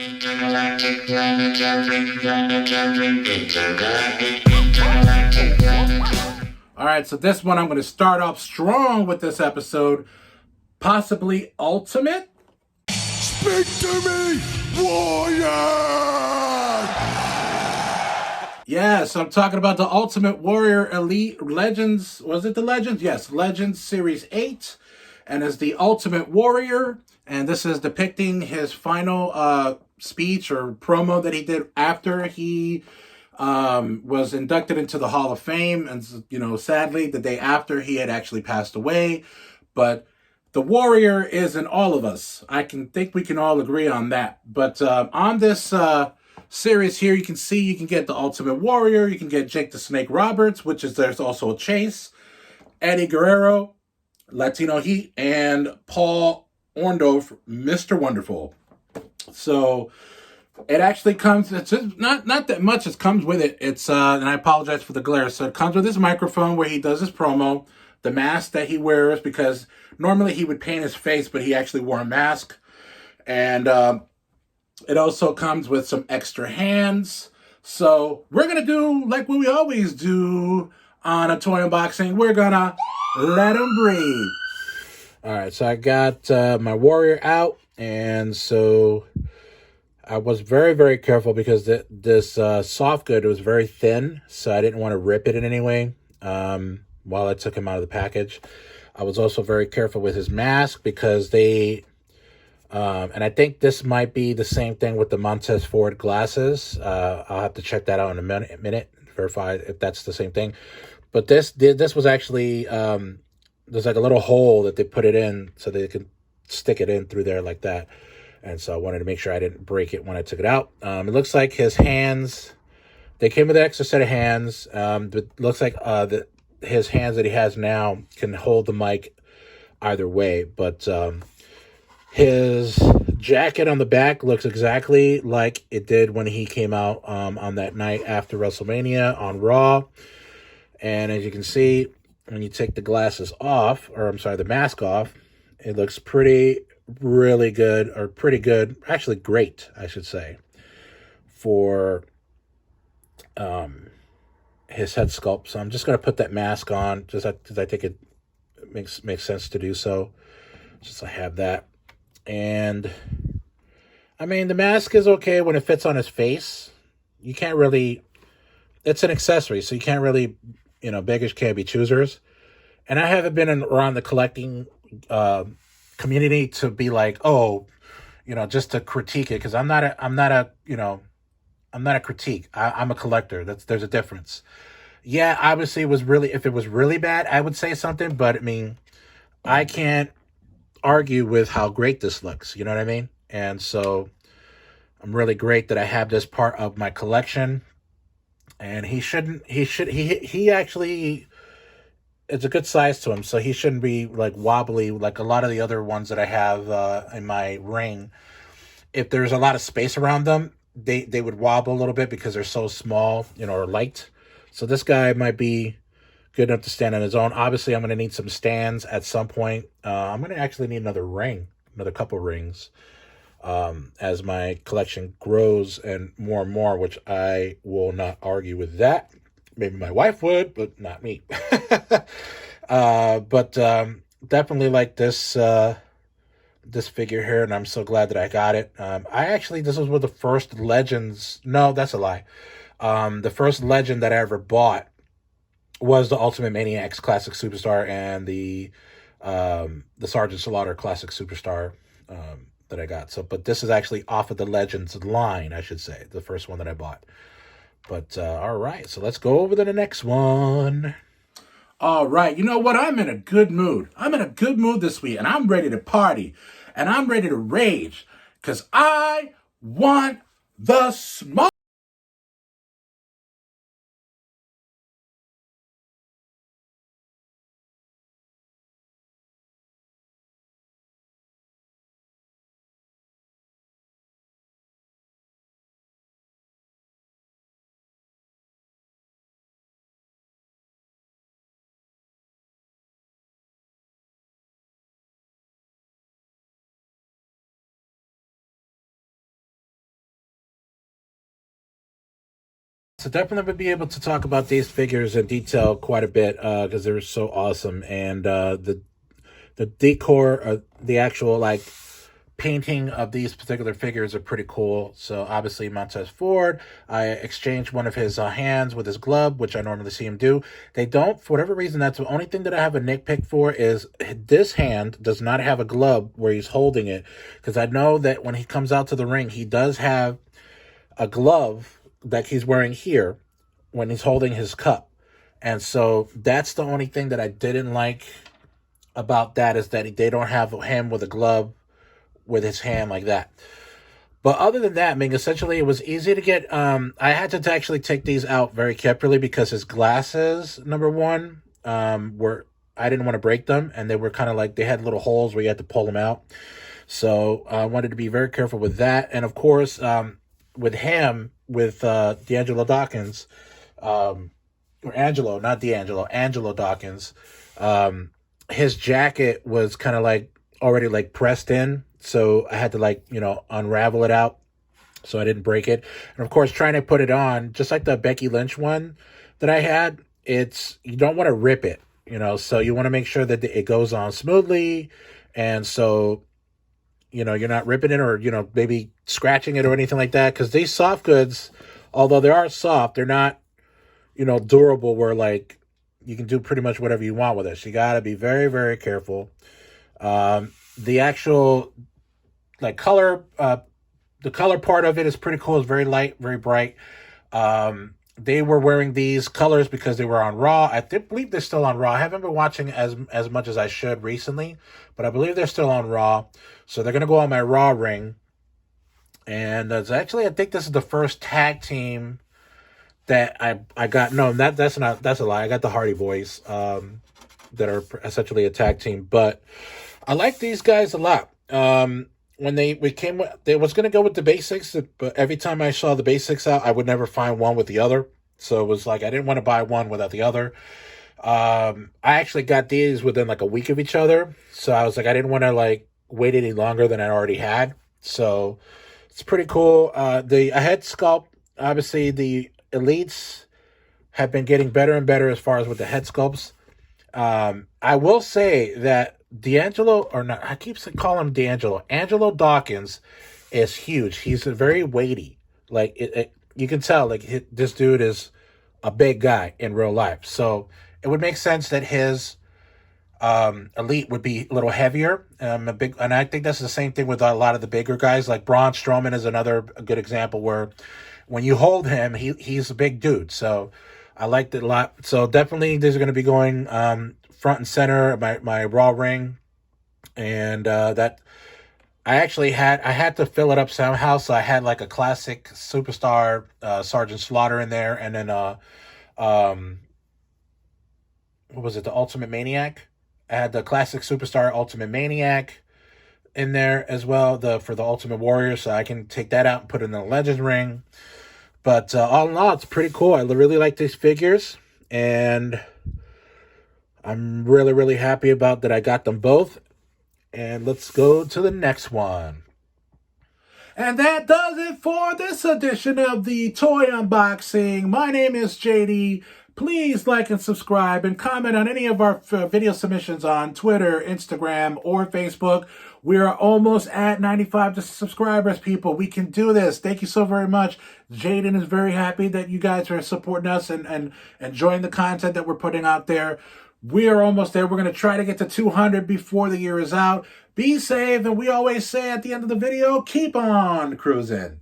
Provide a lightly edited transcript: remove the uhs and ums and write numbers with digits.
All right, so this one I'm going to start off strong with this episode, possibly ultimate. Speak to me, warrior! Yes, I'm talking about the Ultimate Warrior Elite Legends. Was it the Legends? Yes, Legends Series 8. And as the Ultimate Warrior. And this is depicting his final speech or promo that he did after he was inducted into the Hall of Fame. And, you know, sadly, the day after he had actually passed away. But the Warrior is in all of us. I think we can all agree on that. But on this series here, you can get the Ultimate Warrior, you can get Jake the Snake Roberts, which is there's also a Chase, Eddie Guerrero, Latino Heat, and Paul Orndorff, Mr. Wonderful. So it actually comes. It's just not that much. It comes with it. It's and I apologize for the glare. So it comes with his microphone where he does his promo, the mask that he wears because normally he would paint his face, but he actually wore a mask, and it also comes with some extra hands. So we're going to do like what we always do on a toy unboxing. We're going to let him breathe. All right, so I got my Warrior out. And so I was very, very careful because this soft good was very thin. So I didn't want to rip it in any way while I took him out of the package. I was also very careful with his mask because they... and I think this might be the same thing with the Montez Ford glasses. I'll have to check that out in a minute, verify if that's the same thing. But this was actually, there's like a little hole that they put it in so they can stick it in through there like that. And so I wanted to make sure I didn't break it when I took it out. It looks like his hands, they came with an extra set of hands. It looks like his hands that he has now can hold the mic either way. But his jacket on the back looks exactly like it did when he came out on that night after WrestleMania on Raw. And as you can see, when you take the glasses off, or I'm sorry, the mask off, it looks pretty good. Actually great, I should say, for his head sculpt. So I'm just going to put that mask on just because I think it makes sense to do so. Just I have that. And I mean, the mask is okay when it fits on his face. You can't really, it's an accessory, so you can't really, beggars can't be choosers. And I haven't been around the collecting community to be like, oh, just to critique it, because I'm not a critique. I'm a collector. There's a difference. Yeah, obviously if it was really bad, I would say something, but I mean, I can't argue with how great this looks. You know what I mean? And so I'm really great that I have this part of my collection. And he actually, it's a good size to him, so he shouldn't be like wobbly like a lot of the other ones that I have in my ring. If there's a lot of space around them, they would wobble a little bit because they're so small, or light. So this guy might be good enough to stand on his own. Obviously, I'm going to need some stands at some point. I'm going to actually need another couple rings, as my collection grows and more, which I will not argue with that. Maybe my wife would, but not me. But definitely like this figure here, and I'm so glad that I got it. This was one of the first Legends. No, that's a lie. The first Legend that I ever bought was the Ultimate Maniacs Classic Superstar and the Sergeant Slaughter Classic Superstar that I got. But this is actually off of the Legends line, I should say, the first one that I bought. But all right, so let's go over to the next one. All right, you know what? I'm in a good mood. I'm in a good mood this week, and I'm ready to party, and I'm ready to rage, because I want the smoke. So definitely would be able to talk about these figures in detail quite a bit because they're so awesome. And the decor, the actual like painting of these particular figures are pretty cool. So obviously Montez Ford, I exchanged one of his hands with his glove, which I normally see him do. They don't, for whatever reason, that's the only thing that I have a nitpick for is this hand does not have a glove where he's holding it. Because I know that when he comes out to the ring, he does have a glove that he's wearing here when he's holding his cup. And so that's the only thing that I didn't like about that is that they don't have him with a glove with his hand like that. But other than that, I mean, essentially it was easy to get. I had to actually take these out very carefully because his glasses, number one, were, I didn't want to break them, and they were kind of like, they had little holes where you had to pull them out. So I wanted to be very careful with that. And of course, with him, with D'Angelo Dawkins, or Angelo, not D'Angelo, Angelo Dawkins, his jacket was kind of like already like pressed in. So I had to like, unravel it out so I didn't break it. And of course, trying to put it on, just like the Becky Lynch one that I had, you don't want to rip it, so you want to make sure that it goes on smoothly. And so, you're not ripping it or, maybe scratching it or anything like that. Because these soft goods, although they are soft, they're not, durable where like you can do pretty much whatever you want with it. So you got to be very, very careful. The actual like color, the color part of it is pretty cool. It's very light, very bright. They were wearing these colors because they were on Raw. I believe they're still on Raw. I haven't been watching as much as I should recently, but I believe they're still on Raw. So they're going to go on my Raw ring. And it's actually, I think this is the first tag team that I got. No, that's a lie. I got the Hardy Boys that are essentially a tag team. But I like these guys a lot. When they was going to go with the basics, but every time I saw the basics out, I would never find one with the other. So it was like I didn't want to buy one without the other. I actually got these within like a week of each other. So I was like, I didn't want to like wait any longer than I already had. So it's pretty cool. The head sculpt, obviously the elites have been getting better and better as far as with the head sculpts. I will say that D'Angelo, or not, I keep calling him D'Angelo. Angelo Dawkins is huge. He's very weighty. Like you can tell, like this dude is a big guy in real life. So it would make sense that his elite would be a little heavier. And I think that's the same thing with a lot of the bigger guys. Like Braun Strowman is another good example where when you hold him, he's a big dude. So I liked it a lot. So definitely these are going to be going front and center my Raw ring, and that I had to fill it up somehow. So I had like a classic superstar Sergeant Slaughter in there, and then what was it, the Ultimate Maniac? I had the classic superstar Ultimate Maniac in there as well, for the Ultimate Warrior, so I can take that out and put it in the Legends ring. But all in all, it's pretty cool. I really like these figures, and I'm really, really happy about that I got them both. And let's go to the next one. And that does it for this edition of the Toy Unboxing. My name is JD. Please like and subscribe and comment on any of our video submissions on Twitter, Instagram, or Facebook. We are almost at 95 subscribers, people. We can do this. Thank you so very much. Jaden is very happy that you guys are supporting us and enjoying the content that we're putting out there. We are almost there. We're going to try to get to 200 before the year is out. Be safe, and we always say at the end of the video, keep on cruising.